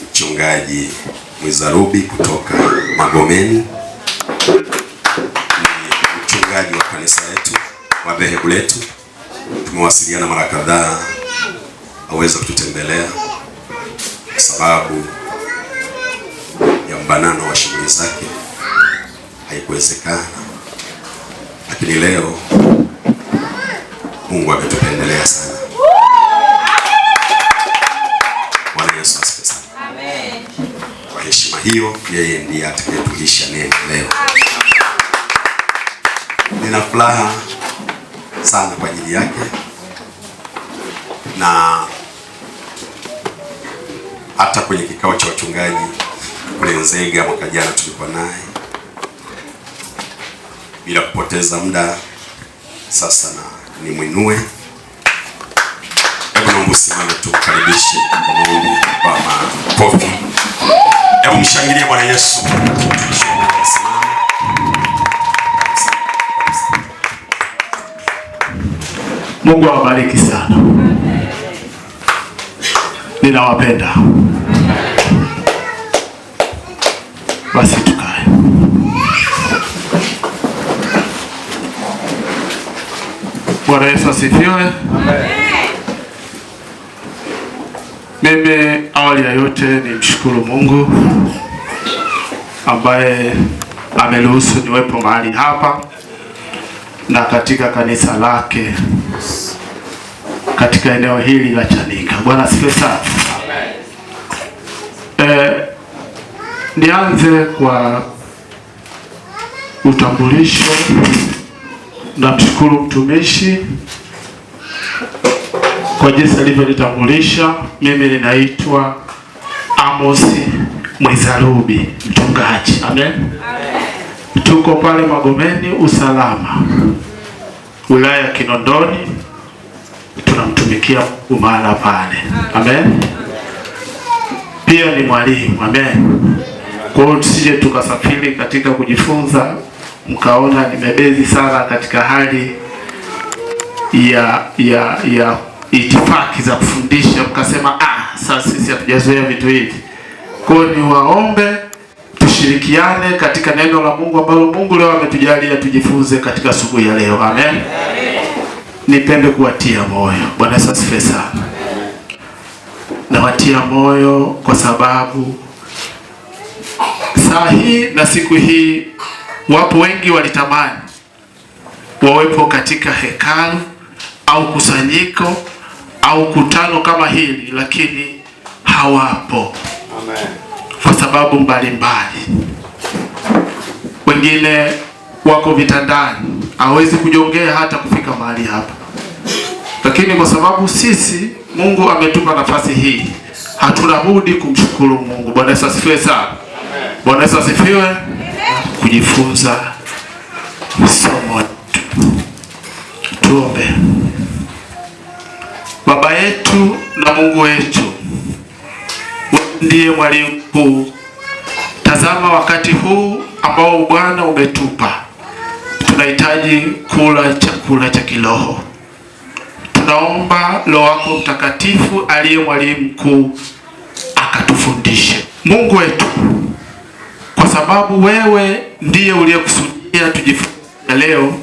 Mchungaji Mwizarubi kutoka Magomeni, ni mchungaji wa kanisa letu wa dhehebu letu. Tumewasiliana mara kadhaa aweze kututembelea kwa sababu ya mbanano wa shughuli zake, haikuwezekana, lakini leo Mungu ametupendelea sana. Bwana Yesu asifiwe sana. Amen. Kwa heshima hiyo, yeye ndiye atakayetulisha neno leo. Nina furaha sana kwa ajili yake, na hata kwenye kikao cha wachungaji kule Nzega mwaka jana tulikuwa naye. Bila kupoteza muda sasa na nimwinue. Hebu naomba usimame tukaribishe kwa maombi kwa makofi. Hebu mshangilie Bwana Yesu. Mungu awabariki sana. Ninawapenda. Basi tukae. Bwana Yesu asifiwe. Amen. Mimi awali ya yote nimshukuru Mungu ambaye ameruhusu niwepo mahali hapa na katika kanisa lake katika eneo hili la Chanika. Bwana asifiwe sana. Nianze kwa utambulisho. Namshukuru mtumishi kwa jinsi alivyonitambulisha. Mimi ninaitwa Amos Mwizarubi, mchungaji. Amen. Tuko pale Magomeni Usalama, wilaya ya Kinondoni. Tunamtumikia mahala pale. Amen. Pia ni mwalimu. Amen. Kwa hiyo tusije tukasafiri katika kujifunza mkaona nimebezi sana katika hali ya itifaki za kufundisha, mkasema sasa sisi hatujazoea vitu hivi. Kwa hiyo niwaombe tushirikiane katika neno la Mungu ambalo Mungu leo ametujalia tujifunze katika asubuhi ya leo. Amen. Nipende kuwatia moyo. Bwana Yesu asifiwe sana. Nawatia moyo kwa sababu saa hii na siku hii wapo wengi walitamani wawepo katika hekalu au kusanyiko au kutano kama hili, lakini hawapo. Amen. Kwa sababu mbalimbali. Wengine wako vitandani, hawezi kujongea hata kufika mahali hapa. Lakini kwa sababu sisi Mungu ametupa nafasi hii, hatuna budi kumshukuru Mungu. Bwana Yesu asifiwe sana. Bwana Yesu asifiwe. Kujifunza somo. Tuombe. Baba yetu na Mungu wetu, ndiye mwalimu mkuu. Tazama wakati huu ambao Bwana umetupa, tunahitaji kula chakula cha kiroho. Tunaomba Roho wako Mtakatifu aliye mwalimu mkuu akatufundishe. Mungu wetu, kwa sababu wewe ndiye uliyekusudia tujifunze leo,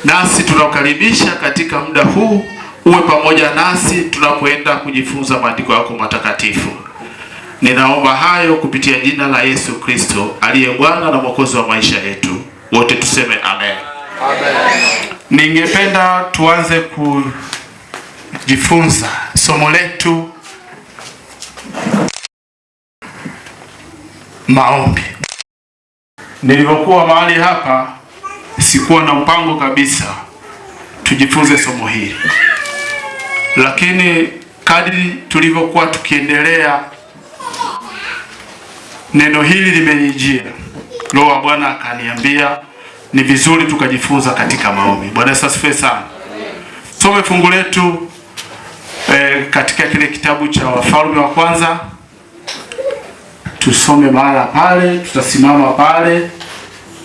nasi tunakukaribisha katika muda huu, uwe pamoja nasi tunapoenda kujifunza maandiko yako matakatifu. Ninaomba hayo kupitia jina la Yesu Kristo aliye Bwana na Mwokozi wa maisha yetu. Wote tuseme amen. Amen. Ningependa tuanze kujifunza somo letu, maombi. Nilipokuwa mahali hapa sikuwa na mpango kabisa tujifunze somo hili, lakini kadri tulivyokuwa tukiendelea, neno hili limenijia. Roho wa Bwana akaniambia ni vizuri tukajifunza katika maombi. Bwana Yesu asifiwe sana. Some fungu letu katika kile kitabu cha Wafalme wa kwanza. Tusome mahala pale, tutasimama pale.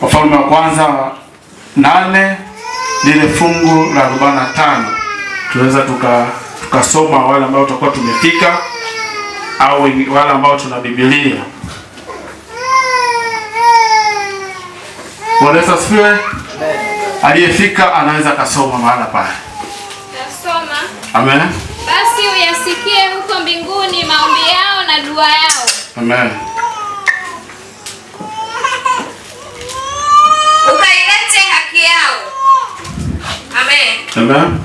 Wafalme wa kwanza 8 lile fungu la 45. Tunaweza tukasoma wale ambao tutakuwa tumefika. au wale ambao tuna Biblia. Bwana Yesu asifiwe. Aliyefika anaweza kasoma mahala pale. Tasoma. Amen. Basi uyasikie huko mbinguni maombi yao na dua yao. Amen. Ukailete haki yao. Amen. Amen.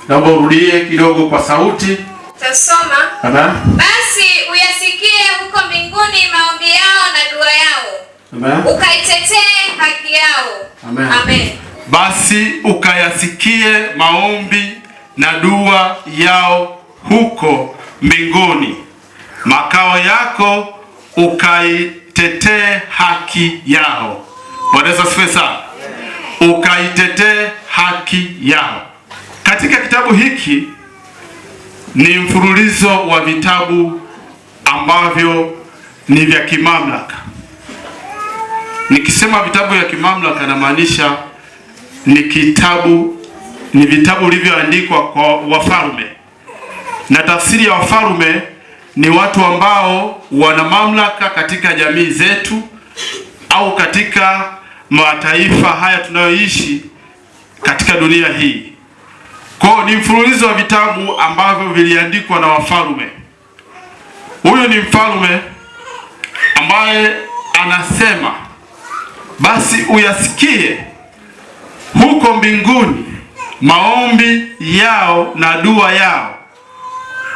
Naomba urudie kidogo kwa sauti. Tasoma. Amen. Basi uyasikie huko mbinguni maombi yao na dua yao. Amen. Ukaitetee haki yao. Amen. Amen. Basi ukayasikie maombi na dua yao huko mbinguni, makao yako ukaitetee haki yao. Bwana Yesu asifiwe sana. Ukaitetee haki yao. Katika kitabu hiki ni mfululizo wa vitabu ambavyo ni vya kimamlaka. Nikisema vitabu vya kimamlaka namaanisha ni vitabu vilivyoandikwa kwa wafalme, na tafsiri ya wafalme ni watu ambao wana mamlaka katika jamii zetu au katika mataifa haya tunayoishi katika dunia hii. Kwa hiyo ni mfululizo wa vitabu ambavyo viliandikwa na wafalme. Huyu ni mfalme ambaye anasema, basi uyasikie huko mbinguni maombi yao na dua yao,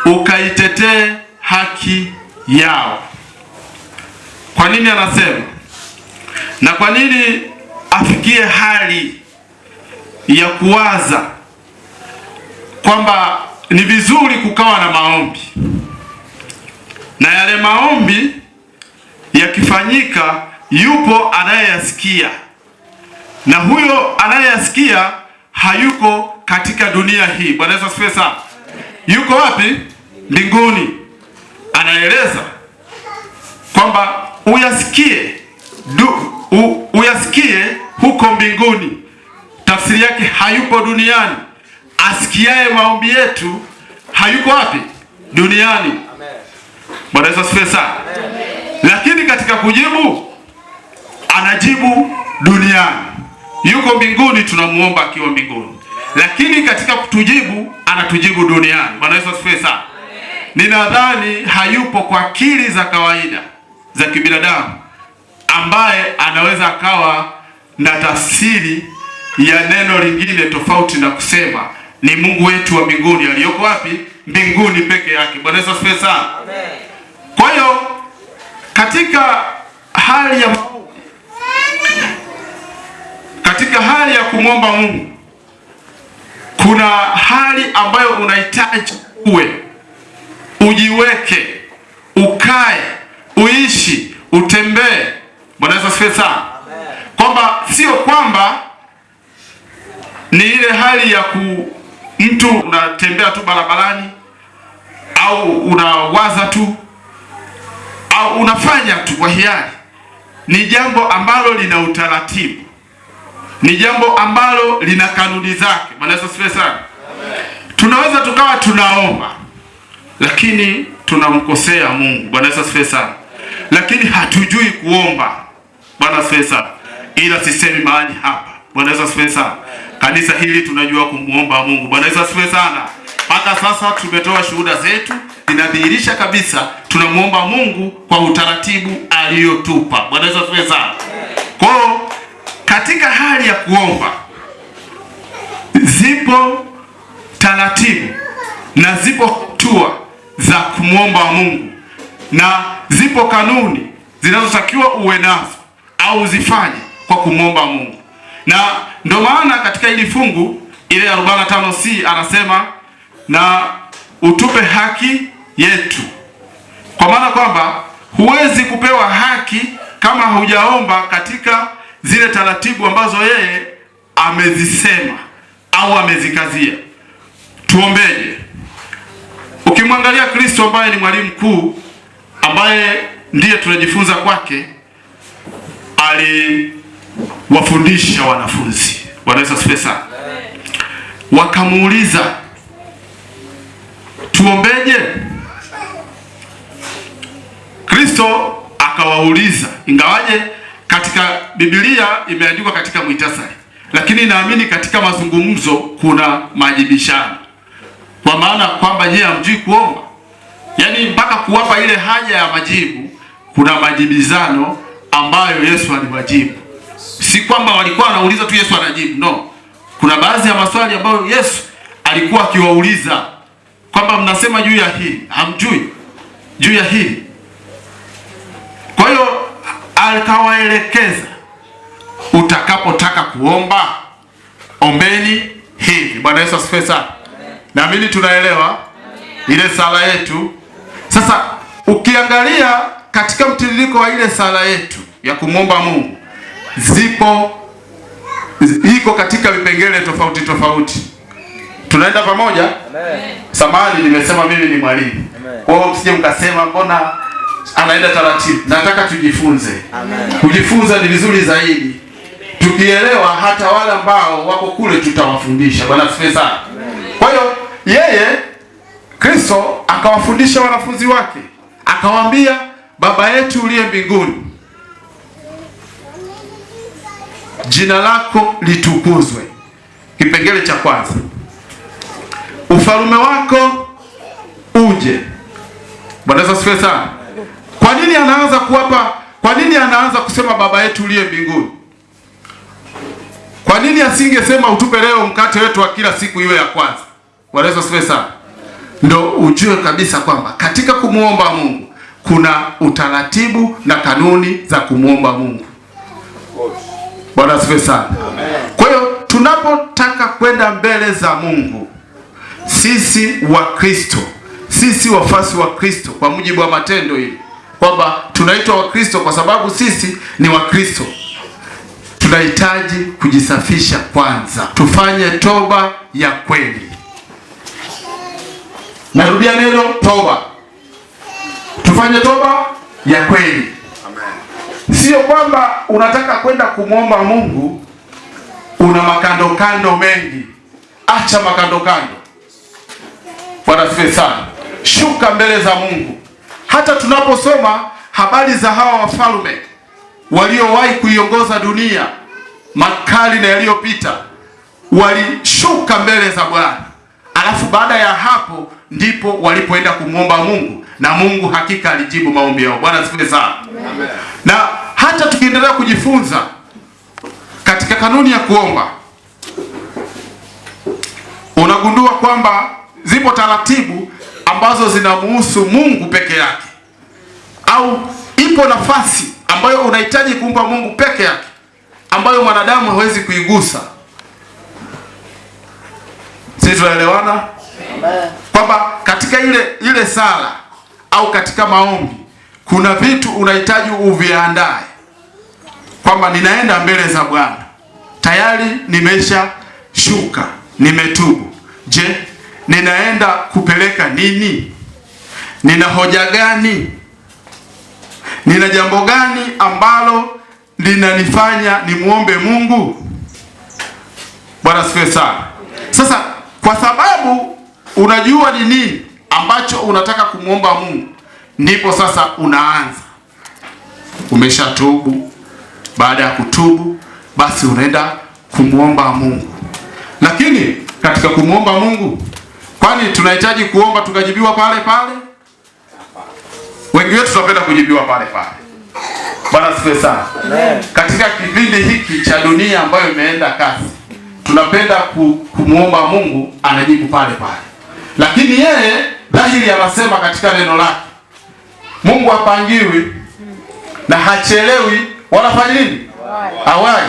ukaitetee haki yao. Kwa nini anasema? Na kwa nini afikie hali ya kuwaza kwamba ni vizuri kukawa na maombi, na yale maombi yakifanyika yupo anayeyasikia, na huyo anayeyasikia hayuko katika dunia hii. Bwana Yesu asifiwe sana. Yuko wapi? Mbinguni. Anaeleza kwamba uyasikie huko mbinguni. Tafsiri yake hayupo duniani. Asikiaye maombi yetu hayuko wapi? Duniani. Bwana Yesu asifiwe sana. Lakini katika kujibu anajibu duniani. Yuko mbinguni, tunamuomba akiwa mbinguni, lakini katika kutujibu anatujibu duniani. Bwana Yesu asifiwe sana. Ninadhani hayupo kwa akili za kawaida za kibinadamu ambaye anaweza akawa na tafsiri ya neno lingine tofauti na kusema ni Mungu wetu wa mbinguni aliyoko wapi? Mbinguni peke yake. Bwana Yesu asifiwe sana. Kwa hiyo katika hali ya kumwomba Mungu, kuna hali ambayo unahitaji ujiweke, ukae, uishi, utembee. Bwana Yesu asifiwe sana. Kwamba sio kwamba ni ile hali ya mtu unatembea tu barabarani au unawaza tu au unafanya tu kwa hiari. Ni jambo ambalo lina utaratibu, ni jambo ambalo lina kanuni zake. Bwana Yesu asifiwe sana. Tunaweza tukawa tunaomba lakini tunamkosea Mungu. Bwana Yesu asifiwe sana. Lakini hatujui kuomba. Bwana asifiwe sana. Ila sisemi mahali hapa. Bwana Yesu asifiwe sana. Kanisa hili tunajua kumuomba Mungu. Bwana Yesu asifiwe sana. Mpaka sasa tumetoa shuhuda zetu, inadhihirisha kabisa tunamuomba Mungu kwa utaratibu aliyotupa. Bwana Yesu asifiwe sana. Kwa katika hali ya kuomba zipo taratibu na zipo hatua za kumwomba Mungu, na zipo kanuni zinazotakiwa uwe nazo au uzifanye kwa kumwomba Mungu. Na ndio maana katika hili fungu ile 45C anasema na utupe haki yetu, kwa maana kwamba huwezi kupewa haki kama hujaomba katika zile taratibu ambazo yeye amezisema au amezikazia. Tuombeje? Ukimwangalia Kristo ambaye ni mwalimu mkuu, ambaye ndiye tunajifunza kwake, aliwafundisha wanafunzi. Bwana Yesu asifiwe sana. Wakamuuliza, tuombeje? Kristo akawauliza, ingawaje katika Biblia imeandikwa katika muhtasari, lakini naamini katika mazungumzo kuna majibishano, kwa maana kwamba je, hamjui kuomba? Yaani mpaka kuwapa ile haja ya majibu kuna majibizano ambayo Yesu aliwajibu. Si kwamba walikuwa wanauliza tu Yesu anajibu, no. Kuna baadhi ya maswali ambayo Yesu alikuwa akiwauliza kwamba mnasema juu ya hili, hamjui juu ya hili. Kwa hiyo akawaelekeza, utakapotaka kuomba ombeni hivi. Bwana Yesu asifiwe sana. Naamini tunaelewa ile sala yetu. Sasa ukiangalia katika mtiririko wa ile sala yetu ya kumwomba Mungu, iko katika vipengele tofauti tofauti. Tunaenda pamoja? Amen. Samahani, nimesema mimi ni mwalimu. Kwa hiyo msije mkasema mbona anaenda taratibu. Nataka tujifunze. Amen. Kujifunza ni vizuri zaidi. Tukielewa hata wale ambao wako kule tutawafundisha. Bwana asifiwe sana. Kwa hiyo yeye Kristo akawafundisha wanafunzi wake. Akawaambia, Baba yetu uliye mbinguni, jina lako litukuzwe. Kipengele cha kwanza. Ufalme wako uje. Bwana Yesu asifiwe sana. Kwa nini anaanza kusema Baba yetu uliye mbinguni? Kwa nini asingesema utupe leo mkate wetu wa kila siku iwe ya kwanza? Bwana Yesu asifiwe sana. Ndio ujue kabisa kwamba katika kumuomba Mungu kuna utaratibu na kanuni za kumuomba Mungu. Bwana asifiwe sana. Kwa hiyo tunapotaka kwenda mbele za Mungu, sisi wa Kristo, sisi wafasi wa Kristo, kwa mujibu wa Matendo hili kwamba tunaitwa wa Kristo kwa sababu sisi ni wa Kristo, tunahitaji kujisafisha kwanza. Tufanye toba ya kweli. Narudia neno toba. Tufanye toba ya kweli. Amen. Sio kwamba unataka kwenda kumwomba Mungu una makandokando mengi. Acha makandokando. Bwana asifiwe sana. Shuka mbele za Mungu. Hata tunaposoma habari za hawa wafalme waliowahi kuiongoza dunia makali na yaliyopita, walishuka mbele za Bwana. Alafu baada ya hapo ndipo walipoenda kumwomba Mungu, na Mungu hakika alijibu maombi yao. Bwana asifiwe sana. Amen. Na hata tukiendelea kujifunza katika kanuni ya kuomba, unagundua kwamba zipo taratibu ambazo zinamuhusu Mungu peke yake, au ipo nafasi ambayo unahitaji kumpa Mungu peke yake, ambayo mwanadamu hawezi kuigusa. Sisi tunaelewana? Amen. Kwamba katika ile sala au katika maombi kuna vitu unahitaji uviandae, kwamba ninaenda mbele za Bwana, tayari nimesha shuka, nimetubu. Je, ninaenda kupeleka nini? Nina hoja gani? Nina jambo gani ambalo linanifanya nimuombe Mungu? Bwana asifiwe sana. Sasa kwa sababu unajua ni nini ambacho unataka kumuomba Mungu, ndipo sasa unaanza. Umeshatubu. Baada ya kutubu, basi unaenda kumuomba Mungu. Lakini katika kumuomba Mungu, kwani tunahitaji kuomba tukajibiwa pale pale? Wengi wetu tunapenda kujibiwa pale pale. Bwana asifiwe sana. Amen. Katika kipindi hiki cha dunia ambayo imeenda kasi, tunapenda kumuomba Mungu anajibu pale pale. Lakini yeye dhahiri anasema katika neno lake, Mungu hapangiwi na hachelewi wala fanya nini? Hawai.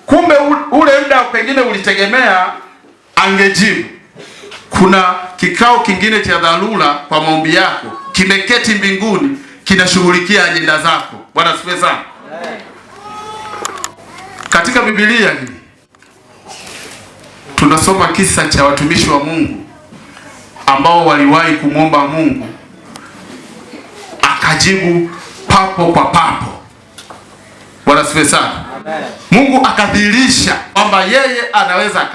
Kumbe ule muda pengine ulitegemea angejibu. Kuna kikao kingine cha dharura kwa maombi yako, kimeketi mbinguni, kinashughulikia ajenda zako. Bwana asifiwe sana. Katika Biblia hii tunasoma kisa cha watumishi wa Mungu ambao waliwahi kumwomba Mungu akajibu papo kwa papo. Bwana asifiwe sana. Amen. Mungu akadhihirisha kwamba yeye anaweza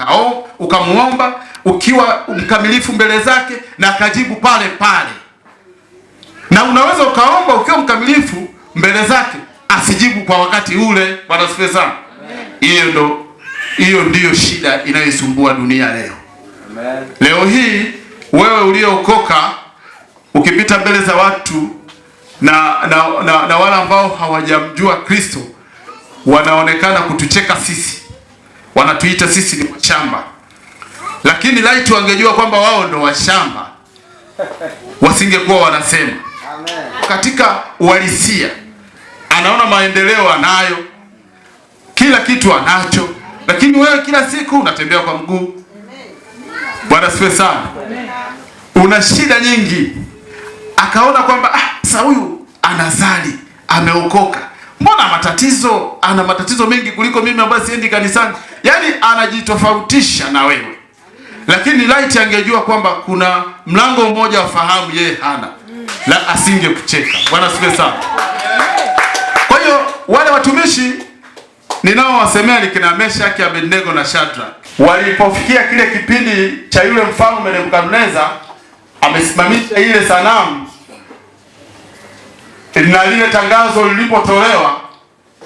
ukamuomba ukiwa mkamilifu mbele zake na akajibu pale pale. na unaweza ukaomba ukiwa mkamilifu mbele zake asijibu kwa wakati ule. Bwana asifiwe sana. Hiyo ndiyo shida inayoisumbua dunia leo. Amen. Leo hii wewe uliyookoka ukipita mbele za watu na wale ambao hawajamjua Kristo wanaonekana kutucheka sisi, wanatuita sisi ni washamba. Lakini laiti wangejua kwamba wao ndo washamba, wasingekuwa wanasema. Amen. Katika uhalisia anaona maendeleo anayo, kila kitu anacho, lakini wewe kila siku unatembea kwa mguu. Bwana asifiwe sana. Una shida nyingi. Akaona kwamba sasa huyu anazali, ameokoka, mbona ana matatizo mengi kuliko mimi ambaye siendi kanisani. Yaani anajitofautisha na wewe. Lakini laiti angejua kwamba kuna mlango mmoja wa fahamu yeye hana, la asingekucheka. Bwana asifiwe sana. Kwa hiyo wale watumishi ninaowasemea ni kina Meshaki, Abednego na Shadrach. Walipofikia kile kipindi cha yule mfalme Nebukadneza amesimamisha ile sanamu, na lile tangazo lilipotolewa,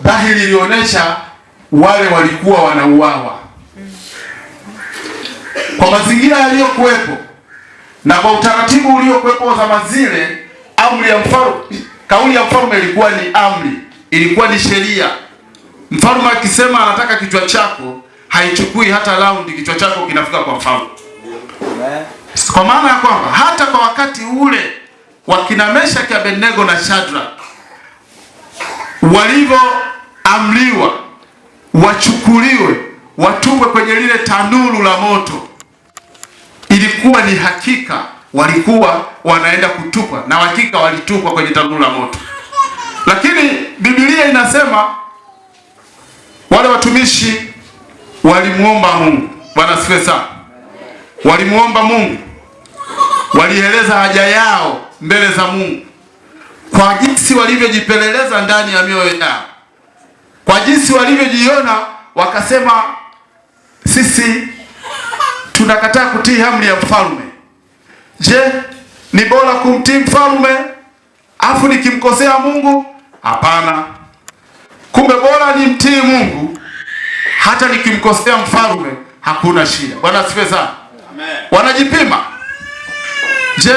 dhahiri ilionyesha wale walikuwa wanauawa. Kwa mazingira yaliyokuwepo na kwa utaratibu uliokuwepo zama zile, amri ya mfalme, kauli ya mfalme ilikuwa ni amri, ilikuwa ni sheria. Mfalme akisema anataka kichwa chako, haichukui hata raundi, kichwa chako kinafika kwa mfalme. Kwa maana ya kwamba hata kwa wakati ule wakina Meshaki, Abednego na Shadrach walivyoamriwa wachukuliwe watupwe kwenye lile tanuru la moto, ilikuwa ni hakika walikuwa wanaenda kutupwa, na hakika walitupwa kwenye tanuru la moto. Lakini Biblia inasema wale watumishi walimuomba Mungu. Bwana asifiwe sana. Walimuomba Mungu, walieleza haja yao mbele za Mungu kwa jinsi walivyojipeleleza ndani ya mioyo yao, kwa jinsi walivyojiona, wakasema sisi tunakataa kutii amri ya mfalme. Je, ni bora kumtii mfalme afu nikimkosea Mungu? Hapana. Kumbe bora nimtii Mungu hata nikimkosea mfalme hakuna shida. Bwana asifiwe sana. Amen. Wanajipima. Je,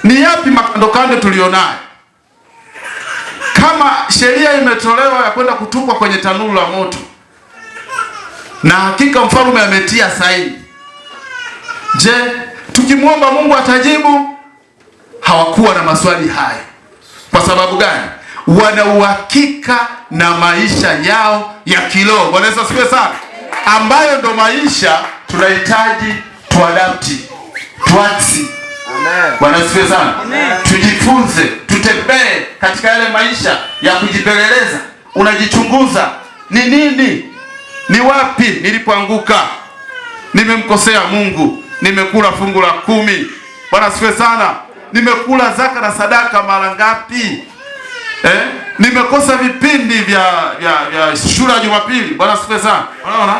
ni yapi makandokando tulionayo? Kama sheria imetolewa ya kwenda kutupwa kwenye tanuru la moto, na hakika mfalme ametia saini, je, tukimwomba Mungu atajibu? Hawakuwa na maswali hayo. Kwa sababu gani? Wana uhakika na maisha yao ya kiroho. Bwana Yesu asifiwe sana. Ambayo ndo maisha tunahitaji tuadapti, tuaksi. Amen. Bwana asifiwe sana. Tujifunze, tutembee katika yale maisha ya kujipeleleza. Unajichunguza, ni nini? Ni wapi nilipoanguka? Nimemkosea Mungu, nimekula fungu la 10. Bwana asifiwe sana. Nimekula zaka na sadaka mara ngapi? Nimekosa vipindi vya shule ya Jumapili. Bwana asifiwe sana. Unaona?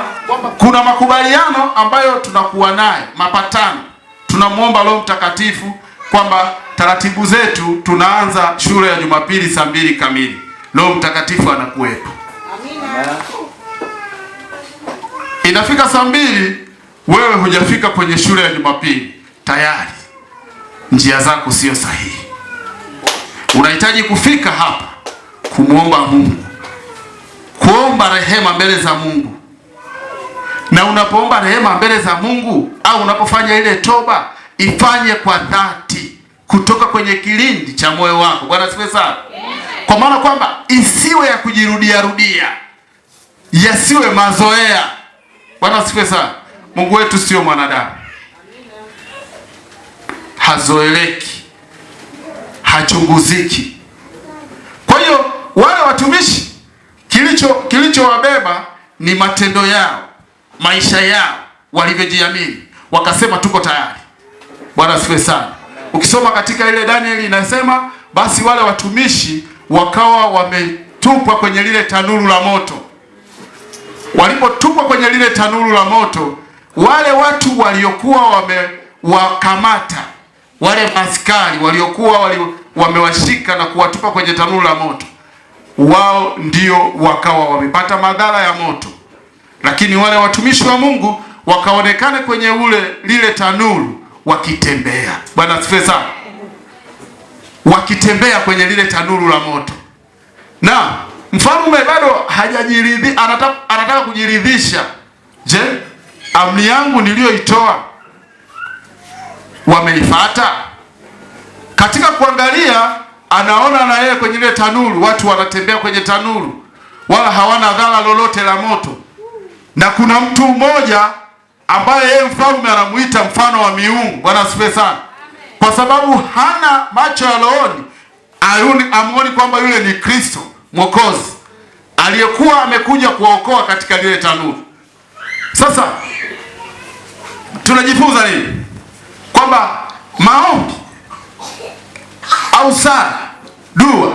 Kuna makubaliano ambayo tunakuwa naye, mapatano. Tunamuomba Roho Mtakatifu kwamba taratibu zetu tunaanza shule ya Jumapili saa 2 kamili. Roho Mtakatifu anakuwepo. Amina. Inafika saa 2, wewe hujafika kwenye shule ya Jumapili, tayari njia zako sio sahihi. Unahitaji kufika hapa kumuomba Mungu, kuomba rehema mbele za Mungu. Na unapoomba rehema mbele za Mungu au unapofanya ile toba, ifanye kwa dhati kutoka kwenye kilindi cha moyo wako. Bwana asifiwe sana. Kwa maana kwamba isiwe ya kujirudia rudia, yasiwe mazoea. Bwana asifiwe sana. Mungu wetu sio mwanadamu, hazoeleki, hachunguziki. Kwa hiyo wale watumishi kilichowabeba ni matendo yao, maisha yao, walivyojiamini, wakasema tuko tayari. Bwana asifiwe sana. Ukisoma katika ile Danieli inasema basi wale watumishi wakawa wametupwa kwenye lile tanuru la moto. Walipotupwa kwenye lile tanuru la moto, wale watu waliokuwa wamewakamata, wale askari waliokuwa wamewashika na kuwatupa kwenye tanuru la moto, wao ndio wakawa wamepata madhara ya moto, lakini wale watumishi wa Mungu wakaonekana kwenye lile tanuru wakitembea. Bwana asifiwe sana. Wakitembea kwenye lile tanuru la moto, na mfalme bado hajajiridhisha, anataka kujiridhisha. Je, amri yangu niliyoitoa wameifuata? Katika kuangalia, anaona na yeye kwenye ile tanuru, watu wanatembea kwenye tanuru wala hawana dhara lolote la moto, na kuna mtu mmoja ambaye yeye mfalme anamuita mfano wa miungu. Bwana asifiwe sana. Kwa sababu hana macho ya rohoni, amuoni kwamba yule ni Kristo Mwokozi aliyekuwa amekuja kuwaokoa katika lile tanuru. Sasa tunajifunza nini? Kwamba maombi au sala, dua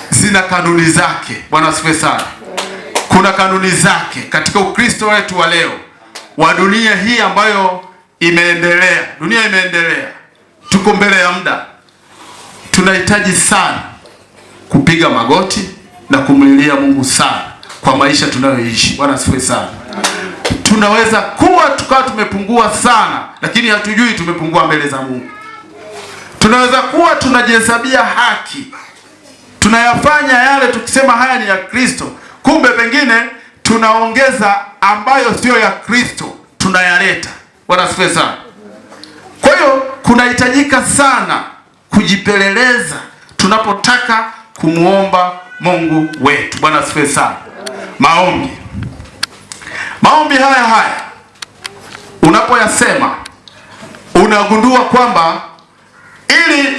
zina kanuni zake. Bwana asifiwe sana. Kuna kanuni zake katika Ukristo wetu wa leo, wa dunia hii ambayo imeendelea. Dunia imeendelea, tuko mbele ya muda. Tunahitaji sana kupiga magoti na kumlilia Mungu sana kwa maisha tunayoishi. Bwana asifiwe sana. Tunaweza kuwa tukawa tumepungua sana, lakini hatujui tumepungua mbele za Mungu. Tunaweza kuwa tunajihesabia haki, tunayafanya yale tukisema haya ni ya Kristo, kumbe pengine tunaongeza ambayo sio ya Kristo tunayaleta. Bwana asifiwe sana. Kwa hiyo kunahitajika sana kujipeleleza tunapotaka kumuomba Mungu wetu. Bwana asifiwe sana. Maombi haya unapoyasema unagundua kwamba ili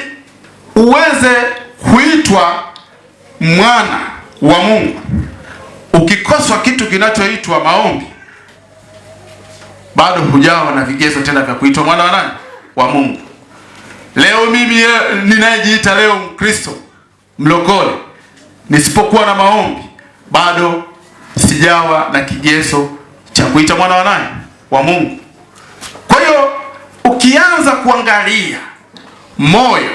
uweze kuitwa mwana wa Mungu, ukikoswa kitu kinachoitwa maombi, bado hujawa na vigezo tena vya kuitwa mwana wa nani? Wa Mungu. Leo mimi ninayejiita leo Mkristo mlokole, nisipokuwa na maombi, bado sijawa na kigezo cha kuita mwana wa nani? Wa Mungu. Kwa hiyo ukianza kuangalia moyo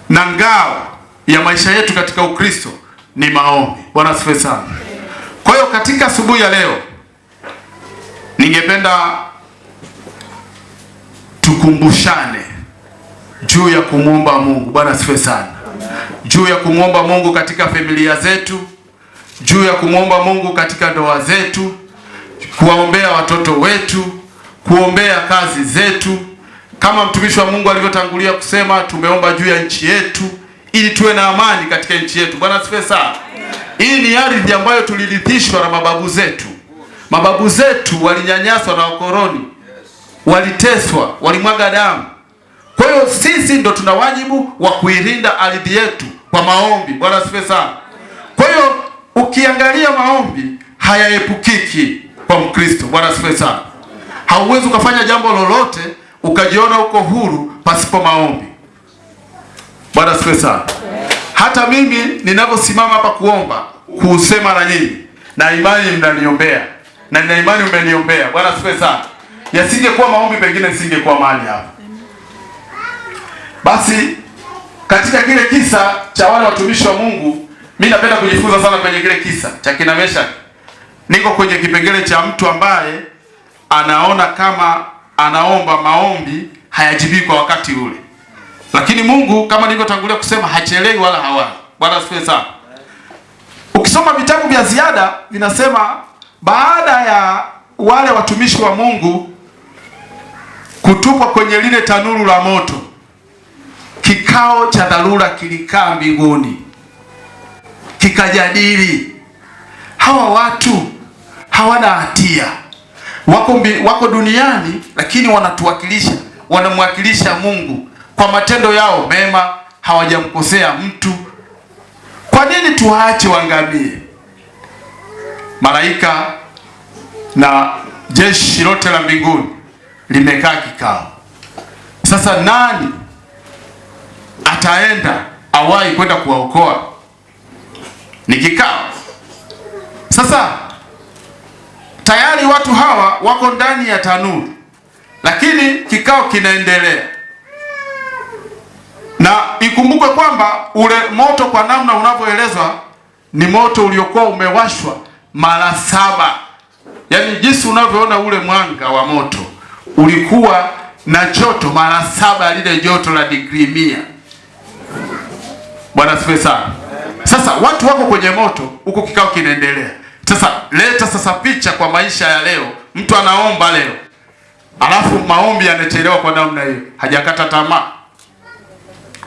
na ngao ya maisha yetu katika Ukristo ni maombi. Bwana asifiwe sana. Kwa hiyo katika asubuhi ya leo ningependa tukumbushane juu ya kumwomba Mungu. Bwana asifiwe sana. Juu ya kumwomba Mungu katika familia zetu, juu ya kumwomba Mungu katika ndoa zetu, kuwaombea watoto wetu, kuombea kazi zetu. Kama mtumishi wa Mungu alivyotangulia kusema, tumeomba juu ya nchi yetu ili tuwe na amani katika nchi yetu. Bwana asifiwe sana. Hii ni ardhi ambayo tulirithishwa na mababu zetu. Mababu zetu walinyanyaswa na wakoloni, waliteswa, walimwaga damu. Kwa hiyo sisi ndo tuna wajibu wa kuilinda ardhi yetu kwa maombi. Bwana asifiwe sana. Kwa hiyo ukiangalia maombi hayaepukiki kwa Mkristo. Bwana asifiwe sana. Hauwezi ukafanya jambo lolote ukajiona uko huru pasipo maombi. Bwana asifiwe sana. Hata mimi ninavyosimama hapa kuomba, kusema na nyinyi, na imani mnaniombea, na nina imani mmeniombea. Bwana asifiwe sana. Yasingekuwa maombi pengine nisingekuwa mahali hapa. Basi katika kile kisa cha wale watumishi wa Mungu, mimi napenda kujifunza sana kwenye kile kisa cha kina Meshaki. Niko kwenye kipengele cha mtu ambaye anaona kama anaomba maombi hayajibii kwa wakati ule, lakini Mungu kama nilivyotangulia kusema hachelewi wala hawai. Bwana asifiwe sana. Ukisoma vitabu vya ziada vinasema baada ya wale watumishi wa Mungu kutupwa kwenye lile tanuru la moto, kikao cha dharura kilikaa mbinguni, kikajadili hawa watu hawana hatia, wako duniani lakini wanamwakilisha Mungu kwa matendo yao mema, hawajamkosea mtu. Kwa nini tuwaache waangamie? Malaika na jeshi lote la mbinguni limekaa kikao. Sasa nani ataenda awahi kwenda kuwaokoa? Ni kikao. Sasa tayari watu hawa wako ndani ya tanuru, lakini kikao kinaendelea. Na ikumbukwe kwamba ule moto kwa namna unavyoelezwa ni moto uliokuwa umewashwa mara 7. Yaani jinsi unavyoona ule mwanga wa moto ulikuwa na joto mara 7 lile joto la digrii 100. Bwana asifiwe sana. Sasa watu wako kwenye moto, huko kikao kinaendelea. Sasa leta sasa picha kwa maisha ya leo. Mtu anaomba leo, alafu maombi yanachelewa kwa namna hiyo. Hajakata tamaa.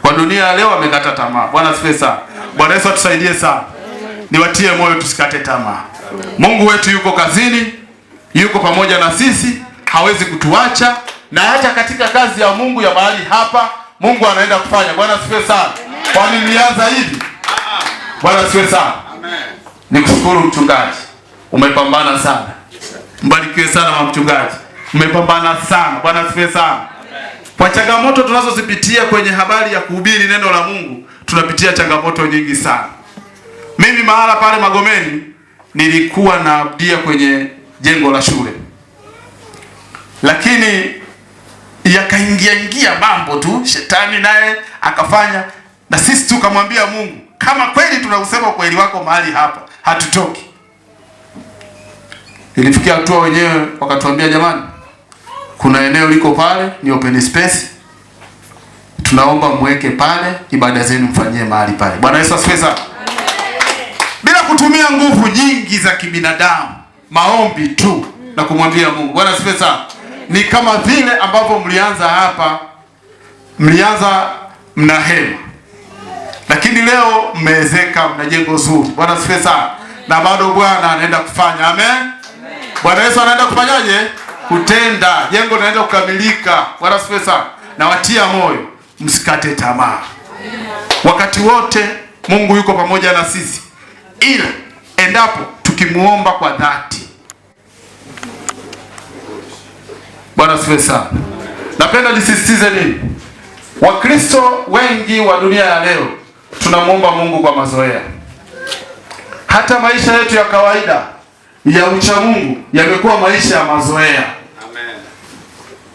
Kwa dunia ya leo amekata tamaa. Bwana asifiwe sana. Bwana Yesu atusaidie sana. Niwatie moyo tusikate tamaa. Mungu wetu yuko kazini, yuko pamoja na sisi, hawezi kutuacha, na hata katika kazi ya Mungu ya mahali hapa Mungu anaenda kufanya. Bwana asifiwe sana. Kwani nilianza hivi? Bwana asifiwe sana. Nikushukuru mchungaji. Umepambana sana. Mbarikiwe sana mchungaji. Umepambana sana. Bwana asifiwe sana. Kwa changamoto tunazozipitia kwenye habari ya kuhubiri neno la Mungu, tunapitia changamoto nyingi sana. Mimi mahala pale Magomeni nilikuwa naabudia kwenye jengo la shule. Lakini yakaingia mambo tu, shetani naye akafanya, na sisi tukamwambia Mungu, kama kweli tunausema kweli wako mahali hapa, hatutoki. Ilifikia hatua wenyewe wakatuambia, jamani, kuna eneo liko pale ni open space, tunaomba mweke pale, ibada zenu mfanyie mahali pale. Bwana Yesu asifiwe sana. Bila kutumia nguvu nyingi za kibinadamu, maombi tu na kumwambia Mungu. Bwana asifiwe sana. Ni kama vile ambavyo mlianza hapa, mlianza mna hema, lakini leo mmeezeka, mna jengo zuri. Bwana asifiwe sana. Na bado Bwana anaenda kufanya. Amen. Bwana Yesu anaenda kufanyaje? Kutenda. Jengo linaenda kukamilika. Bwana asifiwe sana. Na watia moyo, msikate tamaa. Wakati wote Mungu yuko pamoja na sisi, ila endapo tukimuomba kwa dhati. Bwana asifiwe sana. Napenda nisisitize nini? Wakristo wengi wa dunia ya leo tunamuomba Mungu kwa mazoea. Hata maisha yetu ya kawaida ya ucha Mungu yamekuwa maisha ya mazoea. Amen.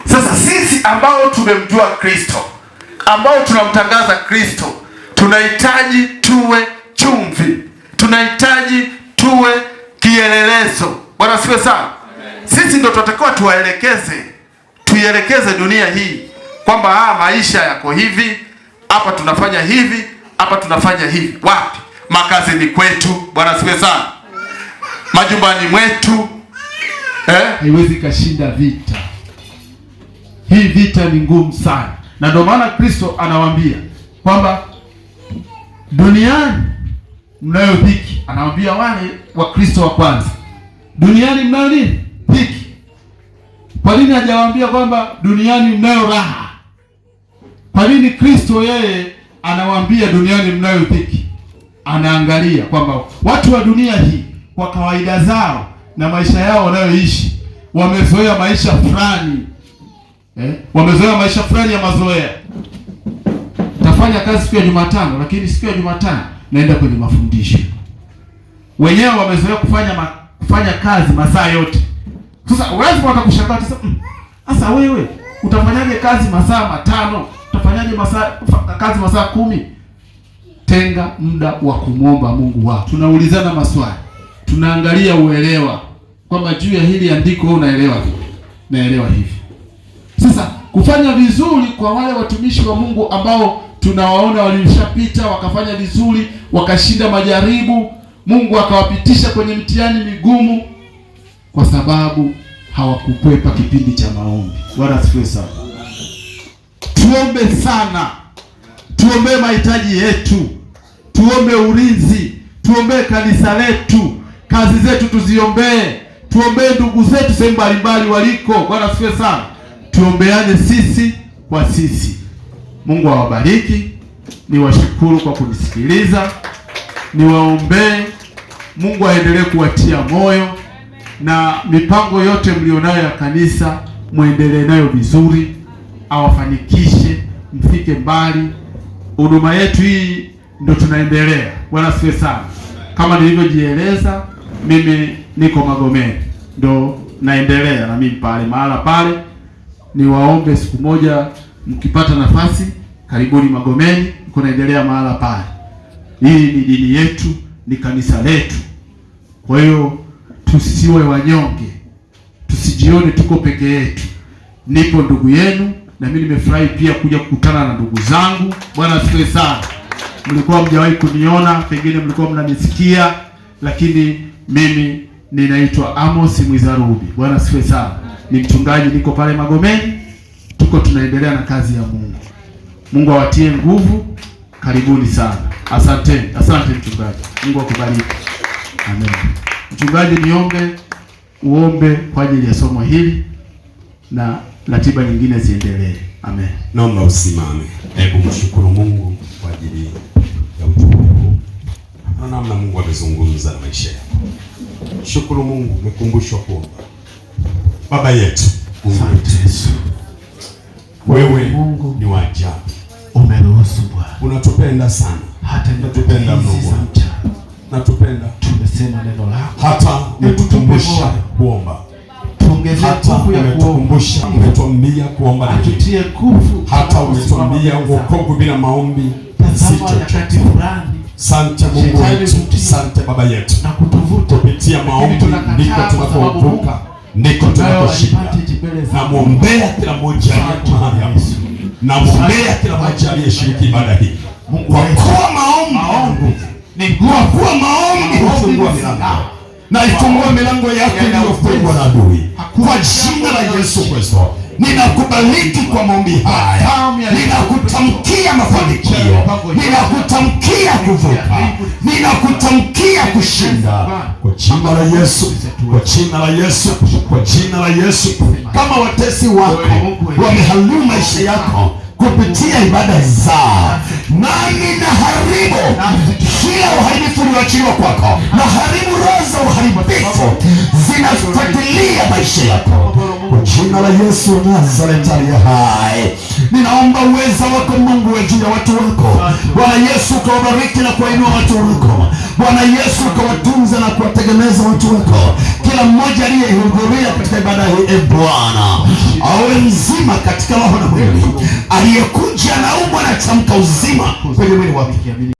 Sasa sisi ambao tumemjua Kristo, ambao tunamtangaza Kristo, tunahitaji tuwe chumvi. Tunahitaji tuwe kielelezo. Bwana asifiwe sana. Sisi ndio tunatakiwa tuielekeze dunia hii kwamba maisha yako hivi, hapa tunafanya hivi, hapa tunafanya hivi. Wapi? Makazini kwetu. Bwana asifiwe sana. Majumbani mwetu. Haiwezi kashinda vita. Hii vita ni ngumu sana. Na ndio maana Kristo anawaambia kwamba duniani mnayo dhiki. Anawaambia wale wa Kristo wa kwanza, duniani mnayo nini? Dhiki. Kwa nini hajawaambia kwamba duniani mnayo raha? Kwa nini Kristo yeye anawaambia duniani mnayo dhiki? Anaangalia kwamba watu wa dunia hii kwa kawaida zao na maisha yao wanayoishi, wamezoea maisha fulani. Wamezoea maisha fulani ya mazoea. Tafanya kazi siku ya Jumatano, lakini siku ya Jumatano naenda kwenye mafundisho. Wenyewe wamezoea kufanya kazi masaa yote. Sasa lazima watakushangaa sasa wewe utafanyaje kazi masaa 5? Utafanyaje kazi masaa 10? Tenga muda wa kumwomba Mungu wako. Tunaulizana maswali. Tunaangalia uelewa kwamba juu ya hili andiko wewe unaelewa vipi? Naelewa hivi. Sasa kufanya vizuri kwa wale watumishi wa Mungu ambao tunawaona walishapita wakafanya vizuri, wakashinda majaribu, Mungu akawapitisha kwenye mtihani migumu kwa sababu hawakukwepa kipindi cha maombi. Bwana asifiwe sana. Tuombe sana. Tuombe mahitaji yetu. Tuombe ulinzi. Tuombe kanisa letu. Kazi zetu tuziombee. Tuombe ndugu zetu sehemu mbalimbali waliko. Bwana asifiwe sana. Tuombeane sisi kwa sisi. Mungu awabariki. Niwashukuru kwa kunisikiliza. Niwaombee Mungu aendelee kuwatia moyo, na mipango yote mlionayo ya kanisa muendelee nayo vizuri, awafanikishe mfike mbali. Huduma yetu hii ndio tunaendelea. Bwana asifiwe sana. Kama nilivyojieleza, mimi niko Magomeni, ndio naendelea na mimi pale mahala pale. Niwaombe siku moja mkipata nafasi karibuni Magomeni, kunaendelea mahala pale. Hii ni dini yetu, ni kanisa letu. Kwa hiyo tusiwe wanyonge, tusijione tuko peke yetu. Nipo ndugu yenu, na mimi nimefurahi pia kuja kukutana na ndugu zangu. Bwana asifiwe sana. Mlikuwa mjawahi kuniona, pengine mlikuwa mnanisikia, lakini mimi ninaitwa Amos Mwizarubi. Bwana asifiwe sana. Ni mchungaji, niko pale Magomeni, tunaendelea na kazi ya Mungu. Mungu awatie nguvu. Karibuni sana. Asante mchungaji. Mungu akubariki. Amen. Mchungaji, niombe uombe kwa ajili ya somo hili na ratiba nyingine ziendelee. Amen. Naomba usimame. Hebu mshukuru Mungu kwa ajili ya ujumbe huu. Na namna Mungu amezungumza na maisha yako. Shukuru Mungu, umekumbushwa kuomba. Baba yetu, Yesu, wewe Mungu ni wa ajabu. Umeruhusu Bwana. Unatupenda sana. Hata unatupenda Mungu. Natupenda. Tumesema neno lako. Hata umetukumbusha kuomba. Tuongeze nguvu ya kuomba. Umetuambia kuomba na tutie nguvu. Hata umetuambia wokovu bila maombi si chochote. Asante Mungu wetu, asante Baba yetu. Na kutuvuta kupitia maombi ndiko tunapovuka, ndiko tunaposhinda. Namwombea kila mmoja mahali hapa. Namwombea kila mmoja aliyeshiriki ibada hii. Kwa kuwa maombi ni kwa maombi hufungua milango. Na ifungua milango yako iliyofungwa na adui. Kwa jina la Yesu Kristo, ninakubariki kwa maombi haya. Ninakutamkia mafanikio. Ninakutamkia kuvuka. Ninakutamkia kushinda. Kwa jina la Yesu. Kwa jina la Yesu. Kwa jina la Yesu. Kama watesi wako wameharibu maisha yako kupitia ibada zao, nami naharibu kila uharibifu ulioachiliwa kwako. Naharibu roho za uharibifu zinafuatilia maisha yako kwa jina la Yesu Nazareti aliye hai. Ninaomba uweza wako Mungu wa juu ya watu wako. Bwana Yesu, ukawabariki na kuwainua watu wako. Bwana Yesu, ukawatunza na kuwategemeza watu wako. Kila mmoja aliyehudhuria katika ibada hii, Bwana awe mzima katika roho na mwili. Aliyekuja na umbo na tamka uzima kwenye mwili wake.